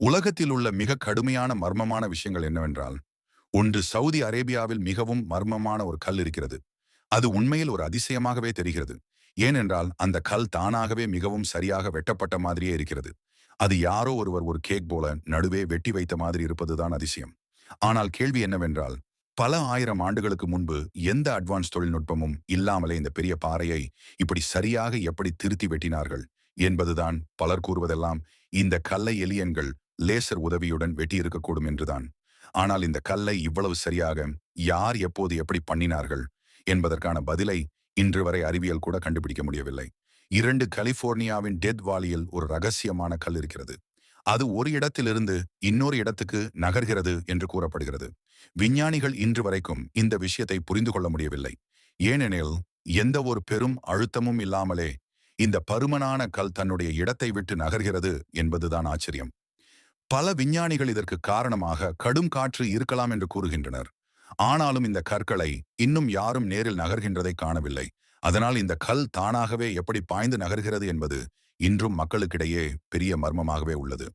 உலகத்தில் உள்ள மிக கடுமையான மர்மமான விஷயங்கள் என்னவென்றால், ஒன்று சவுதி அரேபியாவில் மிகவும் மர்மமான ஒரு கல் இருக்கிறது. அது உண்மையில் ஒரு அதிசயமாகவே தெரிகிறது. ஏனென்றால் அந்த கல் தானாகவே மிகவும் சரியாக வெட்டப்பட்ட மாதிரியே இருக்கிறது. அது யாரோ ஒருவர் ஒரு கேக் போல நடுவே வெட்டி வைத்த மாதிரி இருப்பதுதான் அதிசயம். ஆனால் கேள்வி என்னவென்றால், பல ஆயிரம் ஆண்டுகளுக்கு முன்பு எந்த அட்வான்ஸ் தொழில்நுட்பமும் இல்லாமலே இந்த பெரிய பாறையை இப்படி சரியாக எப்படி திருத்தி வெட்டினார்கள் என்பதுதான். பலர் கூறுவதெல்லாம் இந்த கல்லை எலியன்கள் லேசர் உதவியுடன் வெட்டியிருக்கக்கூடும் என்றுதான். ஆனால் இந்த கல்லை இவ்வளவு சரியாக யார் எப்போது எப்படி பண்ணினார்கள் என்பதற்கான பதிலை இன்று வரை அறிவியல் கூட கண்டுபிடிக்க முடியவில்லை. 2 கலிபோர்னியாவின் டெத் வாலியில் ஒரு ரகசியமான கல் இருக்கிறது. அது ஒரு இடத்திலிருந்து இன்னொரு இடத்துக்கு நகர்கிறது என்று கூறப்படுகிறது. விஞ்ஞானிகள் இன்று வரைக்கும் இந்த விஷயத்தை புரிந்து கொள்ள முடியவில்லை. ஏனெனில் எந்த ஒரு பெரும் அழுத்தமும் இல்லாமலே இந்த பருமனான கல் தன்னுடைய இடத்தை விட்டு நகர்கிறது என்பதுதான் ஆச்சரியம். பல விஞ்ஞானிகள் இதற்கு காரணமாக கடும் காற்று இருக்கலாம் என்று கூறுகின்றனர். ஆனாலும் இந்த கற்களை இன்னும் யாரும் நேரில் நகர்கின்றதை காணவில்லை. அதனால் இந்த கல் தானாகவே எப்படி பாய்ந்து நகர்கிறது என்பது இன்றும் மக்களுக்கிடையே பெரிய மர்மமாகவே உள்ளது.